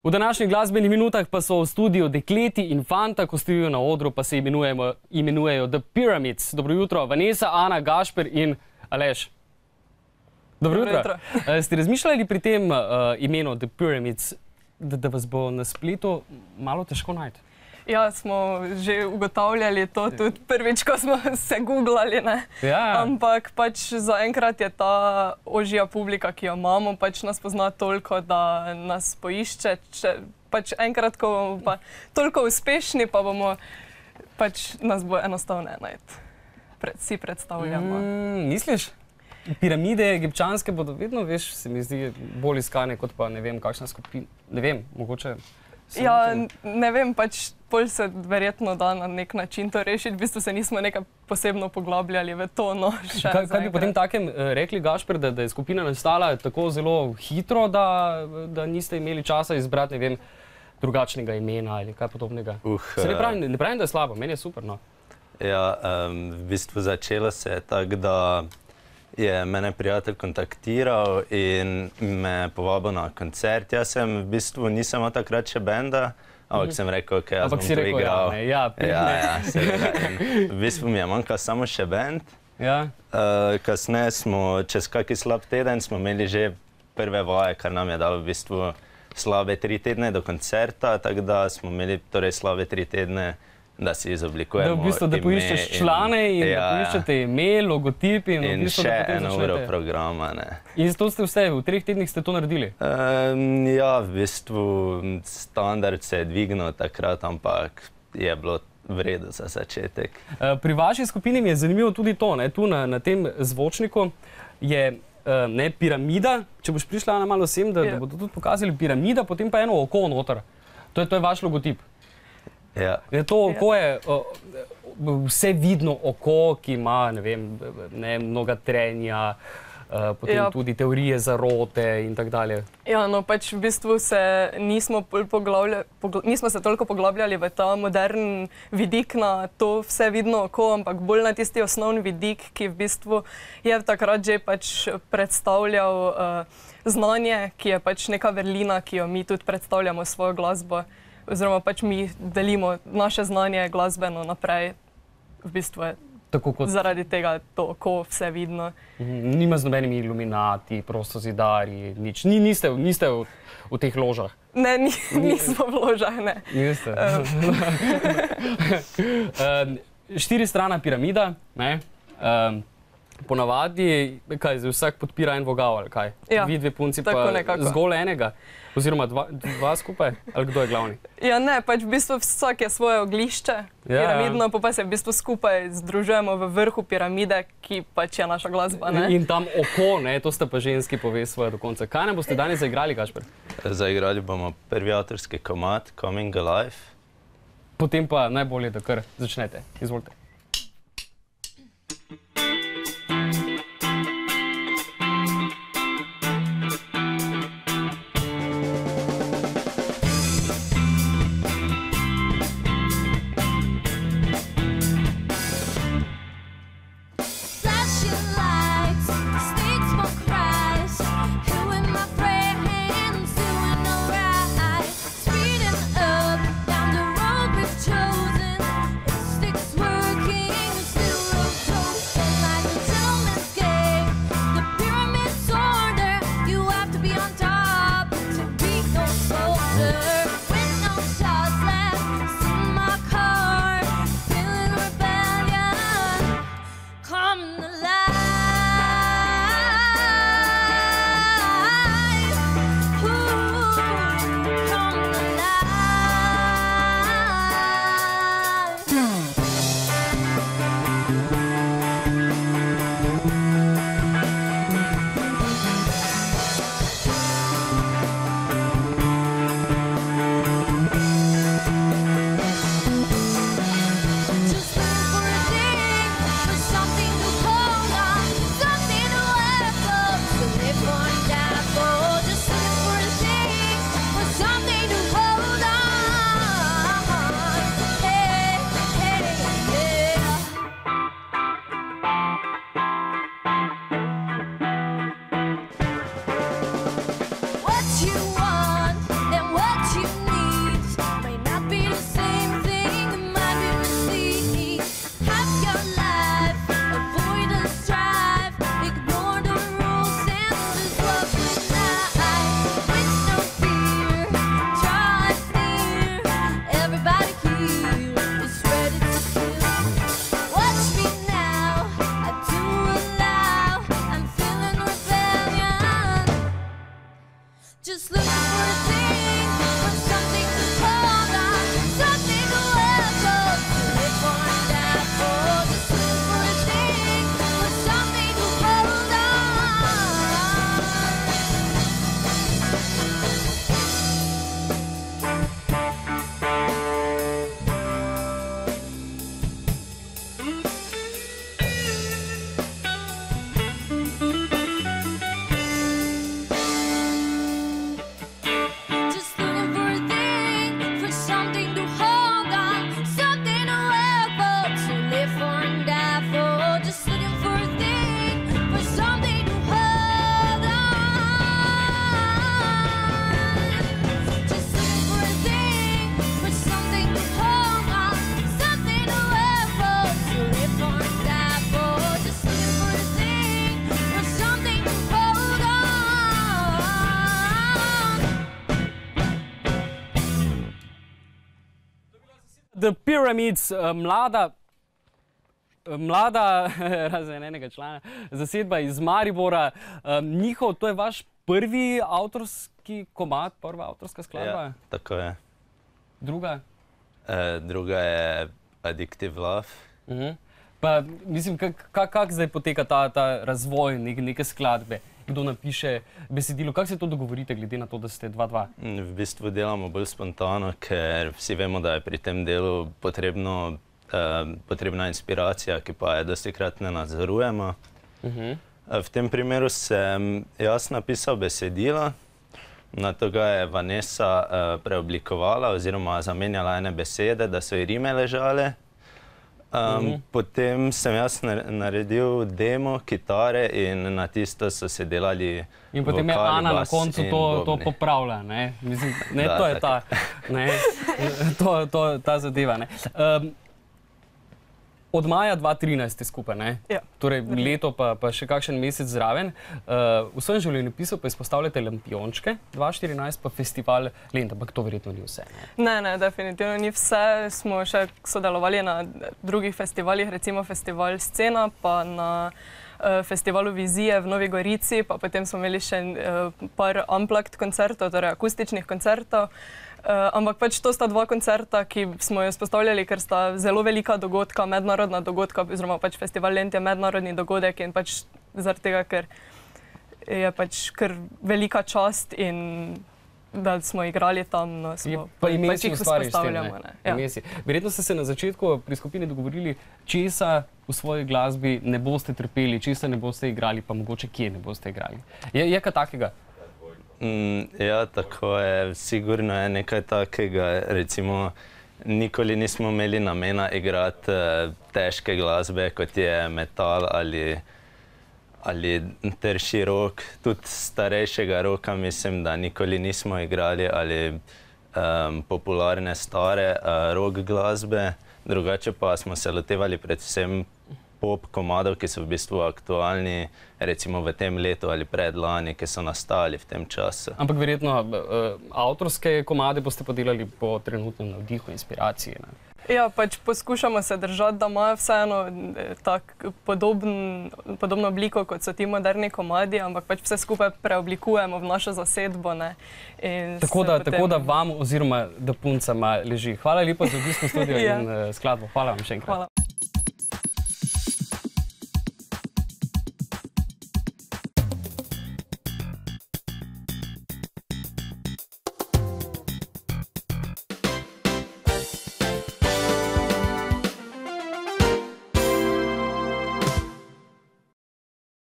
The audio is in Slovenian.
V današnjih glasbenih minutah pa so v studiu dekleti in fanta, ko stojijo na odru, pa se imenujejo The Pyramids. Dobro jutro, Vanessa, Ana, Gašper in Aleš. Dobro jutro. Ste razmišljali pri tem imenu The Pyramids, da vas bo na spletu malo težko najti? Ja, smo že ugotavljali to tudi prvič, ko smo se googlali, ne. Ja. Ampak pač zaenkrat je ta ožja publika, ki jo imamo, pač nas pozna toliko, da nas poišče. Pač enkrat, ko bomo pa toliko uspešni, pa bomo pač nas bo enostavno najti. Si predstavljamo. Misliš? Piramide egipčanske bodo vedno, veš, se mi zdi bolj iskane, kot pa ne vem, kakšna skupina. Ne vem, mogoče... Ja, ne vem, pač bolj se verjetno da na nek način to rešiti. V bistvu se nismo nekaj posebno poglabljali v to, no, še zaenkrat. Kaj bi potem takem rekli, Gašper, da je skupina nastala tako zelo hitro, da niste imeli časa izbrati, ne vem, drugačnega imena ali kaj podobnega? Se ne pravim, da je slabo, meni je super, no. Ja, v bistvu začelo se je tako, da je mene prijatelj kontaktiral in me povabil na koncert. Jaz v bistvu nisem imel takrat še benda, ampak sem rekel, ok, jaz bom to igral. Ja, seveda. V bistvu mi je manjkal samo še bend. Kasneje smo, čez kaki slab teden, smo imeli že prve vaje, kar nam je dalo v bistvu slabe 3 tedne do koncerta, tako da smo imeli torej slabe 3 tedne, da si izoblikujemo ime. Da poiščeš člane in da poiščete ime, logotip in v bistvu da potem začnete. In še 1 uro programa, ne. In to ste vse, v 3 tednih ste to naredili? Ja, v bistvu standard se je dvignil takrat, ampak je bilo v redu za začetek. Pri vaši skupini mi je zanimivo tudi to, ne, tu na tem zvočniku je piramida, če boš prišla na malo sem, da bodo tudi pokazali piramida, potem pa eno oko noter. To je vaš logotip. To oko je vse vidno oko, ki ima, ne vem, mnoga trenja, potem tudi teorije zarote in tak dalje. Ja, no pač v bistvu nismo se toliko poglabljali v ta modern vidik na to vse vidno oko, ampak bolj na tisti osnovni vidik, ki v bistvu je takrat že pač predstavljal znanje, ki je pač neka vrlina, ki jo mi tudi predstavljamo svojo glasbo. Oziroma pač mi delimo naše znanje glasbeno naprej, v bistvu je zaradi tega to oko vse vidno. Nima z nobenimi iluminati, prostozidari, nič. Niste v teh ložah? Ne, nismo v ložah, ne. Niste? 4-strana piramida, ne? Ponavadi, kaj, vsak podpira en vogal, ali kaj? Vi 2 punci pa zgolj enega? Oziroma 2 skupaj? Ali kdo je glavni? Ja, ne, pač v bistvu vsak je svoje oglišče piramidno, pa se v bistvu skupaj združujemo v vrhu piramide, ki pač je naša glasba, ne? In tam oko, ne, to sta pa ženski pove svoje do konca. Kaj nam boste danes zaigrali, Gašper? Zaigrali bomo prvi avtorski komad, Coming Alive. Potem pa najbolje, da kar začnete. Izvolite. Speeding up down the road we've chosen, it sticks words The Pyramids, mlada razen enega člana, zasedba iz Maribora. To je vaš prvi avtorski komad, prva avtorska skladba? Ja, tako je. Druga? Druga je Addictive Love. Pa mislim, kako zdaj poteka ta razvoj neke skladbe? Kdo napiše besedilo? Kako se to dogovorite, glede na to, da ste 2-2? V bistvu delamo bolj spontano, ker vsi vemo, da je pri tem delu potrebna inspiracija, ki pa je dostikrat ne nadzorujemo. V tem primeru sem jaz napisal besedilo, nato ga je Vanessa preoblikovala oziroma zamenjala ene besede, da so ji rime ležale. Potem sem jaz naredil demo, kitare in na tisto so se delali vokali, in potem je Ana na koncu to popravila, ne? Mislim, ne, to je ta, ne, ta zadeva, ne. Od maja 2013 ste skupaj, ne? Ja. Torej leto pa še kakšen mesec zraven. V svojem življenjepisu pa izpostavljate Lampiončke, 2014 pa festival Lent, ampak to verjetno ni vse. Ne, definitivno ni vse. Smo še sodelovali na drugih festivalih, recimo festival Scena, pa na festivalu Vizije v Novi Gorici, pa potem smo imeli še par unplugged koncertov, torej akustičnih koncertov. Ampak pač to sta dva koncerta, ki smo jo izpostavljali, ker sta zelo velika dogodka, mednarodna dogodka, oziroma pač festival Lent je mednarodni dogodek in pač zaradi tega, ker je pač kar velika čast in da smo igrali tam, no, smo pač jih izpostavljamo. Verjetno ste se na začetku pri skupini dogovorili, česa v svoji glasbi ne boste trpeli, česa ne boste igrali, pa mogoče kje ne boste igrali. Je kaj takega? Ja, tako je. Sigurno je nekaj takega. Recimo, nikoli nismo imeli namena igrati težke glasbe, kot je metal ali trši rock. Tudi starejšega rocka mislim, da nikoli nismo igrali, ali popularne stare rock glasbe. Drugače pa smo se lotevali predvsem pop komadov, ki so v bistvu aktualni, recimo v tem letu ali predlani, ki so nastali v tem času. Ampak verjetno avtorske komade boste podelali po trenutnem navdihu, inspiraciji, ne? Ja, pač poskušamo se držati, da imajo vseeno podobno obliko, kot so ti moderni komadi, ampak pač vse skupaj preoblikujemo v našo zasedbo, ne. Tako da vam oziroma da puncama leži. Hvala lepa za obisk v studiu in skladbo. Hvala vam še enkrat.